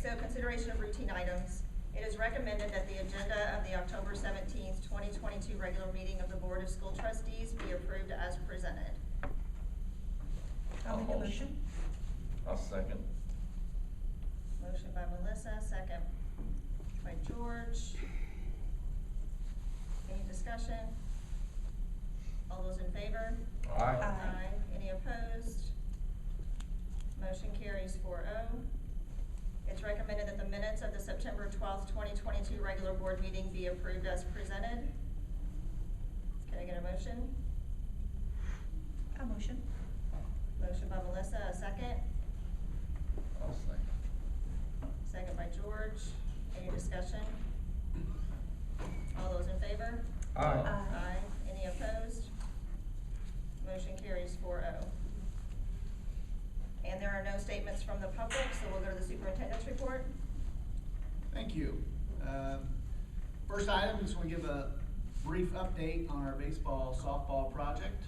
so consideration of routine items. It is recommended that the agenda of the October 17th, 2022 regular meeting of the Board of School Trustees be approved as presented. I'll make a motion. I'll second. Motion by Melissa, second by George. Any discussion? All those in favor? Aye. Aye. Any opposed? Motion carries 4-0. It's recommended that the minutes of the September 12th, 2022 regular board meeting be approved as presented. Can I get a motion? I'll motion. Motion by Melissa, a second. I'll second. Second by George. Any discussion? All those in favor? Aye. Aye. Any opposed? Motion carries 4-0. And there are no statements from the public, so we'll go to the superintendent's report. Thank you. First item, just want to give a brief update on our baseball softball project.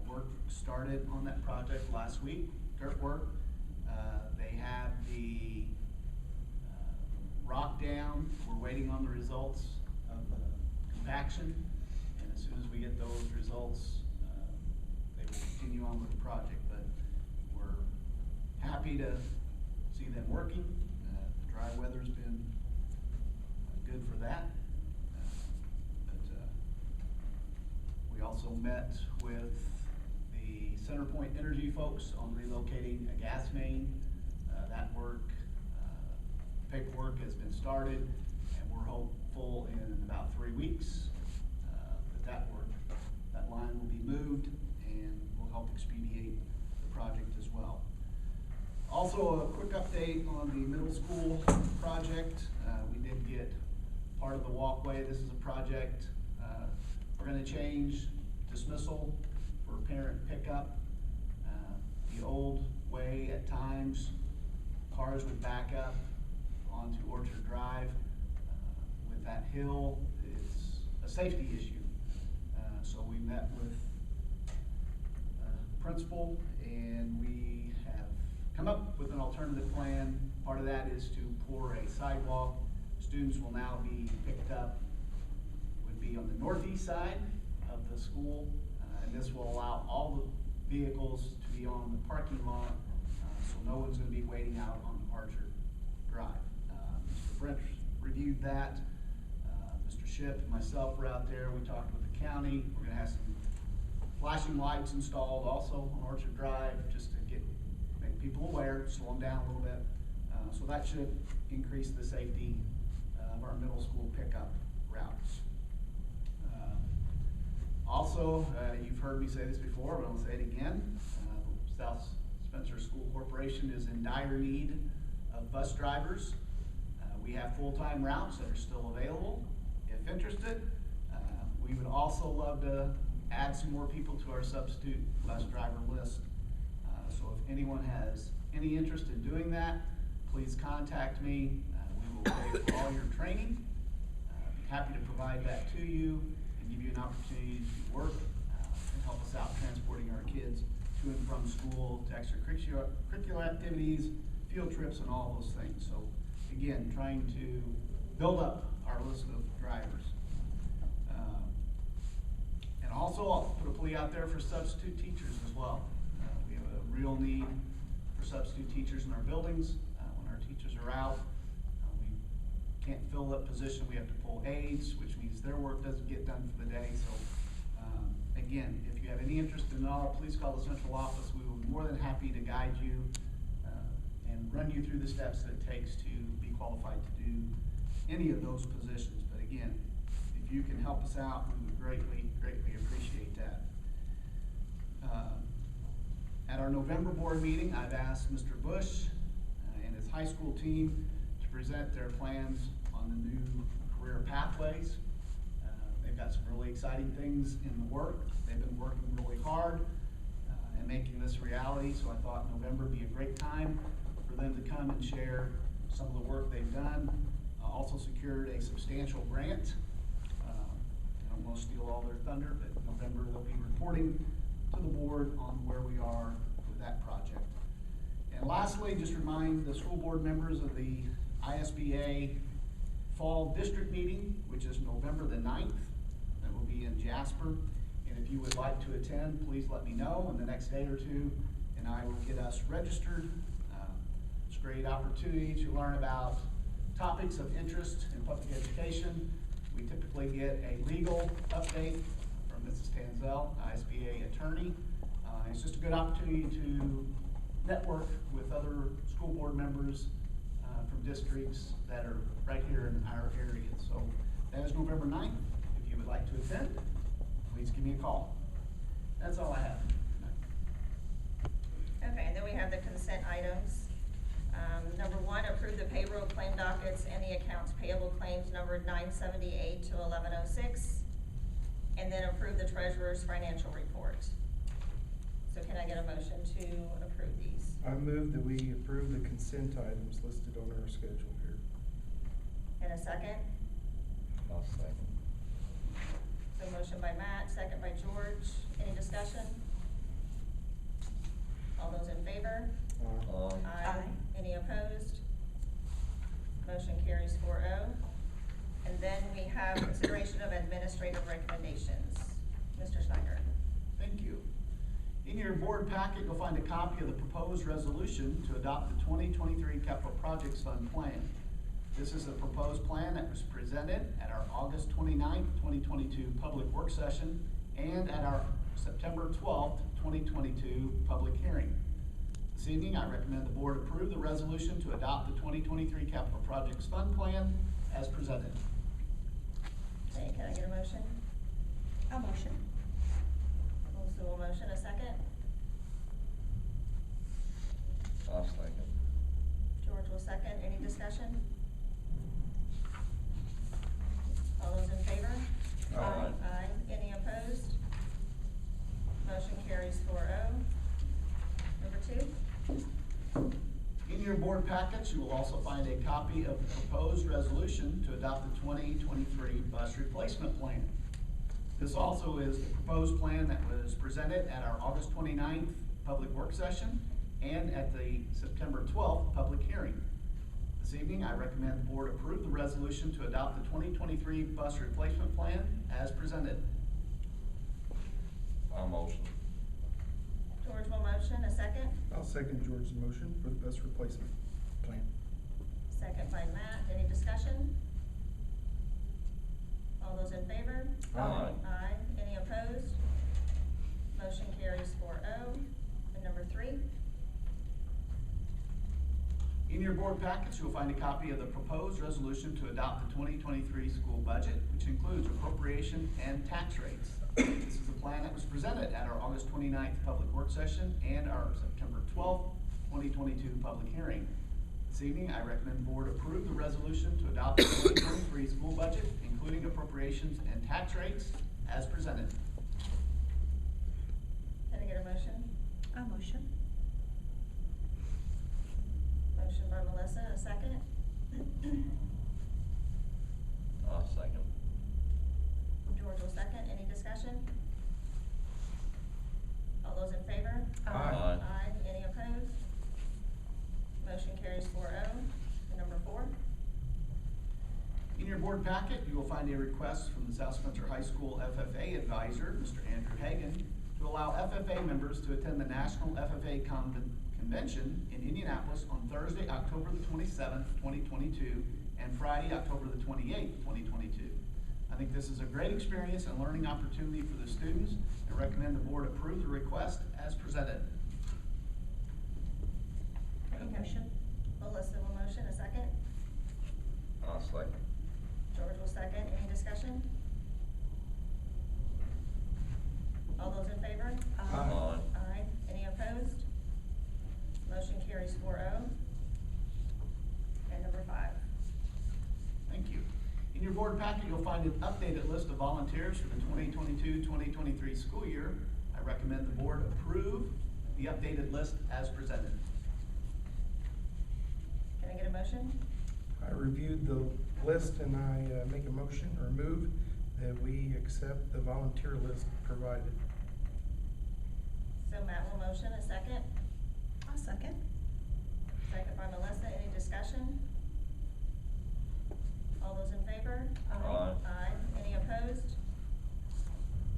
Work started on that project last week, dirt work. They have the rock down. We're waiting on the results of the compaction, and as soon as we get those results, they will continue on with the project. But we're happy to see them working. The dry weather's been good for that. We also met with the CenterPoint Energy folks on relocating a gas main. That work, paperwork has been started, and we're hopeful in about 3 weeks that line will be moved and will help expedite the project as well. Also, a quick update on the middle school project. We did get part of the walkway. This is a project, we're gonna change dismissal for parent pickup. The old way, at times, cars would back up onto Orchard Drive. With that hill, it's a safety issue. So we met with principal, and we have come up with an alternative plan. Part of that is to pour a sidewalk. Students will now be picked up, would be on the northeast side of the school, and this will allow all the vehicles to be on the parking lot, so no one's going to be waiting out on Archer Drive. Mr. French reviewed that. Mr. Ship and myself were out there. We talked with the county. We're going to have some flashing lights installed also on Orchard Drive, just to make people aware, slow them down a little bit. So that should increase the safety of our middle school pickup routes. Also, you've heard me say this before, but I'll say it again. South Spencer School Corporation is in dire need of bus drivers. We have full-time routes that are still available. If interested, we would also love to add some more people to our substitute bus driver list. So if anyone has any interest in doing that, please contact me. We will pay for all your training. Be happy to provide that to you and give you an opportunity to work and help us out transporting our kids to and from school, to extracurricular activities, field trips, and all those things. So again, trying to build up our list of drivers. And also, I'll put a plea out there for substitute teachers as well. We have a real need for substitute teachers in our buildings. When our teachers are out, we can't fill that position. We have to pull aides, which means their work doesn't get done for the day. So again, if you have any interest in all, please call the central office. We will be more than happy to guide you and run you through the steps that it takes to be qualified to do any of those positions. But again, if you can help us out, we would greatly appreciate that. At our November board meeting, I've asked Mr. Bush and his high school team to present their plans on the new career pathways. They've got some really exciting things in the work. They've been working really hard and making this reality, so I thought November would be a great time for them to come and share some of the work they've done. Also secured a substantial grant. I don't want to steal all their thunder, but in November they'll be reporting to the board on where we are with that project. And lastly, just remind the school board members of the ISBA Fall District Meeting, which is November the 9th. That will be in Jasper. And if you would like to attend, please let me know in the next day or two, and I will get us registered. It's a great opportunity to learn about topics of interest in public education. We typically get a legal update from Mrs. Tanzel, ISBA attorney. It's just a good opportunity to network with other school board members from districts that are right here in our area. So that is November 9th. If you would like to attend, please give me a call. That's all I have. Okay, and then we have the consent items. Number 1, approve the payroll claim dockets and the accounts payable claims numbered 978 to 1106. And then approve the treasurer's financial report. So can I get a motion to approve these? I move that we approve the consent items listed on our schedule here. In a second? I'll second. So motion by Matt, second by George. Any discussion? All those in favor? Aye. Any opposed? Motion carries 4-0. And then we have consideration of administrative recommendations. Mr. Schneider. Thank you. In your board packet, you'll find a copy of the proposed resolution to adopt the 2023 Capital Projects Fund Plan. This is a proposed plan that was presented at our August 29th, 2022 public work session and at our September 12th, 2022 public hearing. This evening, I recommend the board approve the resolution to adopt the 2023 Capital Projects Fund Plan as presented. Okay, can I get a motion? I'll motion. Melissa will motion. A second? I'll second. George will second. Any discussion? All those in favor? Aye. Aye. Any opposed? Motion carries 4-0. Number 2? In your board packets, you will also find a copy of the proposed resolution to adopt the 2023 bus replacement plan. This also is the proposed plan that was presented at our August 29th public work session and at the September 12th public hearing. This evening, I recommend the board approve the resolution to adopt the 2023 bus replacement plan as presented. I'll motion. George will motion. A second? I'll second George's motion for the bus replacement plan. Second by Matt. Any discussion? All those in favor? Aye. Aye. Any opposed? Motion carries 4-0. And number 3? In your board packets, you'll find a copy of the proposed resolution to adopt the 2023 school budget, which includes appropriation and tax rates. This is a plan that was presented at our August 29th public work session and our September 12th, 2022 public hearing. This evening, I recommend the board approve the resolution to adopt the 2023 school budget, including appropriations and tax rates, as presented. Can I get a motion? I'll motion. Motion by Melissa. A second? I'll second. George will second. Any discussion? All those in favor? Aye. Aye. Any opposed? Motion carries 4-0. And number 4? In your board packet, you will find a request from the South Spencer High School FFA advisor, Mr. Andrew Hagan, to allow FFA members to attend the National FFA Convention in Indianapolis on Thursday, October the 27th, 2022, and Friday, October the 28th, 2022. I think this is a great experience and learning opportunity for the students, and recommend the board approve the request as presented. I'll motion. Melissa will motion. A second? I'll second. George will second. Any discussion? All those in favor? Aye. Aye. Any opposed? Motion carries 4-0. And number 5? Thank you. In your board packet, you'll find an updated list of volunteers for the 2022-2023 school year. I recommend the board approve the updated list as presented. Can I get a motion? I reviewed the list and I make a motion or move that we accept the volunteer list provided. So Matt will motion. A second? I'll second. Second by Melissa. Any discussion? All those in favor? Aye. Aye. Any opposed?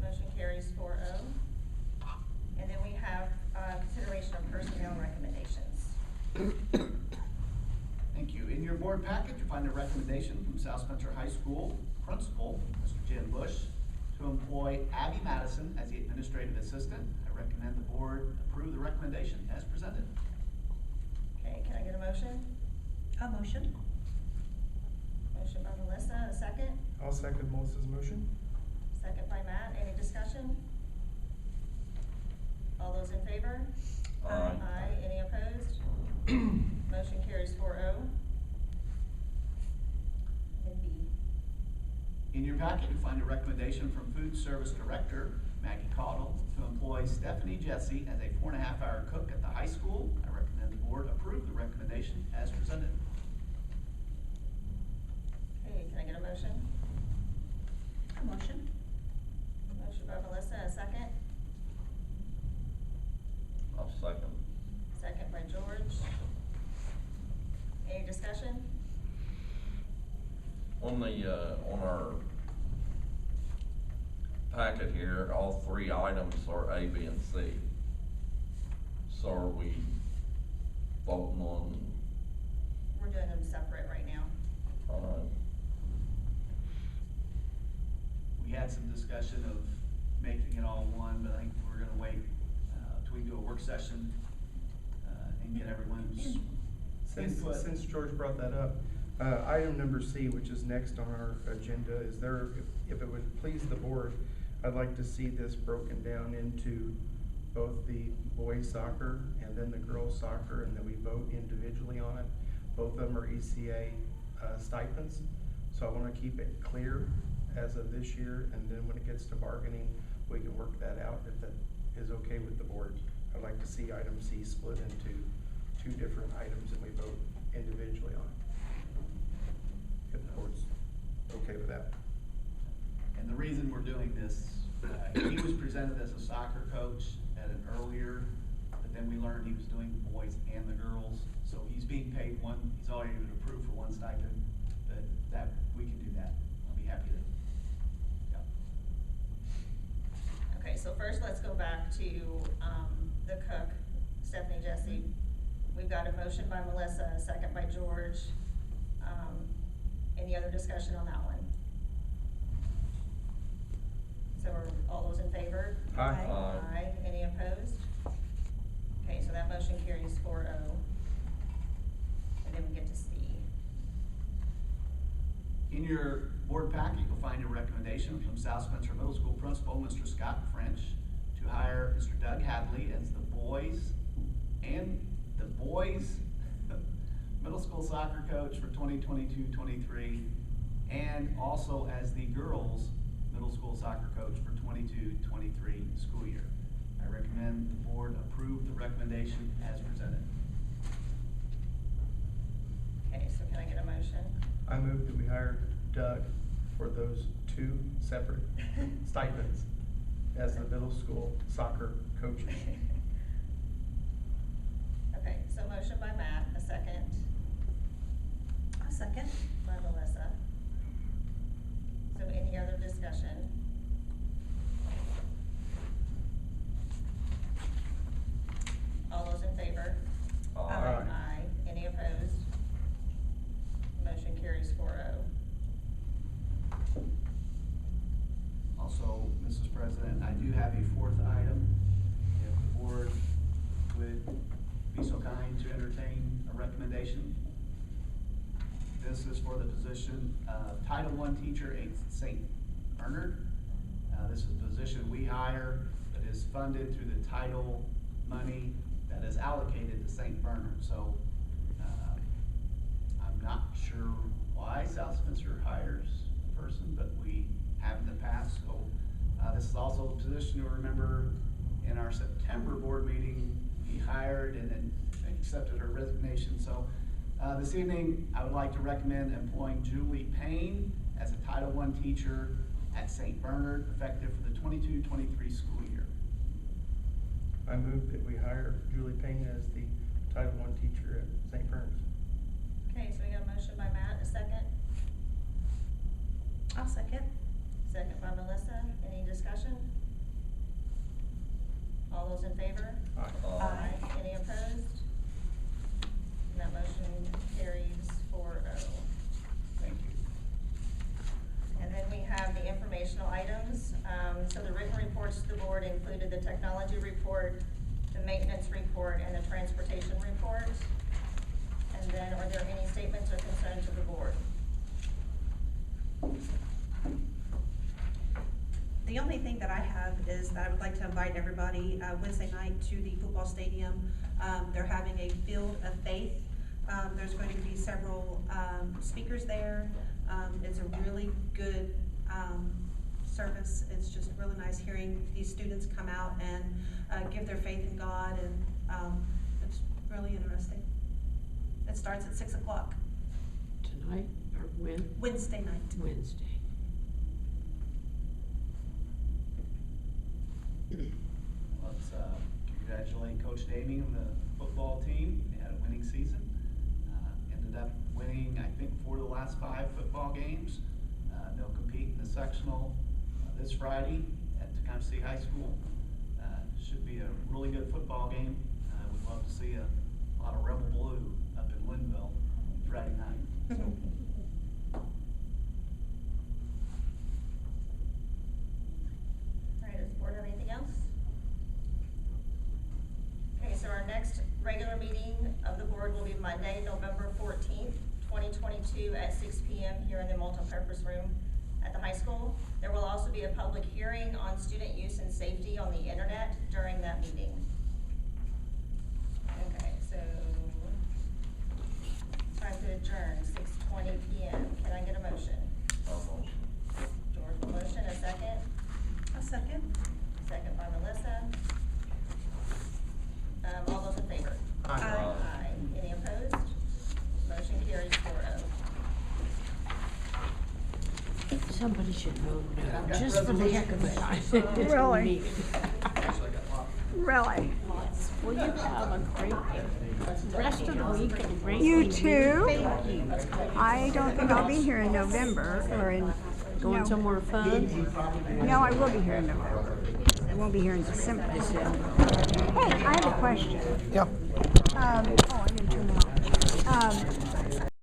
Motion carries 4-0. And then we have, consideration of personnel recommendations. Thank you. In your board packet, you'll find a recommendation from South Spencer High School Principal, Mr. Jim Bush, to employ Abby Madison as the administrative assistant. I recommend the board approve the recommendation as presented. Okay, can I get a motion? I'll motion. Motion by Melissa, a second. I'll second Melissa's motion. Second by Matt. Any discussion? All those in favor? Aye. Aye. Any opposed? Motion carries 4-0. And B. In your packet, you'll find a recommendation from Food Service Director Maggie Caudle to employ Stephanie Jesse as a 4.5-hour cook at the high school. I recommend the board approve the recommendation as presented. Okay, can I get a motion? I'll motion. Motion by Melissa, a second. I'll second. Second by George. Any discussion? On the, on our packet here, all three items are A, B, and C. So are we voting on, We're doing them separate right now. We had some discussion of making it all one, but I think we're gonna wait, till we do a work session, and get everyone's input. Since George brought that up, item number C, which is next on our agenda, is there, if it would please the board, I'd like to see this broken down into both the boys soccer and then the girls soccer, and then we vote individually on it. Both of them are ECA stipends, so I wanna keep it clear as of this year, and then when it gets to bargaining, we can work that out if that is okay with the board. I'd like to see item C split into two different items and we vote individually on it. If the board's okay with that. And the reason we're doing this, he was presented as a soccer coach at an earlier, but then we learned he was doing the boys and the girls. So he's being paid one, he's already been approved for one stipend, but that, we can do that. I'll be happy to, yeah. Okay, so first let's go back to, the cook, Stephanie Jesse. We've got a motion by Melissa, a second by George. Any other discussion on that one? So are all those in favor? Aye. Aye. Aye. Any opposed? Okay, so that motion carries 4-0. And then we get to C. In your board packet, you'll find a recommendation from South Spencer Middle School Principal, Mr. Scott French, to hire Mr. Doug Hadley as the boys middle school soccer coach for 2022-23, and also as the girls middle school soccer coach for 22-23 school year. I recommend the board approve the recommendation as presented. Okay, so can I get a motion? I move that we hire Doug for those two separate stipends as the middle school soccer coaches. Okay, so motion by Matt, a second I'll second. by Melissa. So any other discussion? All those in favor? Aye. Aye. Any opposed? Motion carries 4-0. Also, Mrs. President, I do have a fourth item. If the board would be so kind to entertain a recommendation. This is for the position of Title I teacher at St. Bernard. This is a position we hire that is funded through the title money that is allocated to St. Bernard. So, I'm not sure why South Spencer hires a person, but we have in the past. So, this is also a position you'll remember in our September board meeting, we hired and then accepted her resignation. So, this evening, I would like to recommend employing Julie Payne as a Title I teacher at St. Bernard, effective for the 22-23 school year. I move that we hire Julie Payne as the Title I teacher at St. Bernard's. Okay, so we got a motion by Matt, a second I'll second. Second by Melissa. Any discussion? All those in favor? Aye. Any opposed? And that motion carries 4-0. Thank you. And then we have the informational items. So the written reports to the board included the technology report, the maintenance report, and the transportation report. And then are there any statements or concerns of the board? The only thing that I have is that I would like to invite everybody, Wednesday night to the football stadium. They're having a Field of Faith. There's going to be several, speakers there. It's a really good, service. It's just really nice hearing these students come out and, give their faith in God, and, it's really interesting. It starts at 6 o'clock, Tonight, or when? Wednesday night. Wednesday. Let's congratulate Coach Damien and the football team. They had a winning season. Ended up winning, I think, 4 of the last 5 football games. They'll compete in the sectional this Friday at Tecumseh High School. Should be a really good football game. We'd love to see a lot of Rebel Blue up in Linville Friday night. So, All right, does the board have anything else? Okay, so our next regular meeting of the board will be Monday, November 14th, 2022 at 6 p.m. here in the multipurpose room at the high school. There will also be a public hearing on student use and safety on the internet during that meeting. Okay, so time to adjourn, 6:20 p.m. Can I get a motion? Motion. George, motion, a second? A second. Second by Melissa. All those in favor? Aye. Aye. Any opposed? Motion carries 4-0. Somebody should vote I've no, got just for the heck of it. I think it's Really? needed. actually, I got lots. Really? Well, you have a great rest of the week and a great You week. too? Thank you. I don't think I'll be here in November or in. Going no. somewhere fun? No, I will be here in November. I won't be here in December. Hey, I have a question. Yeah. Oh, I didn't turn it on.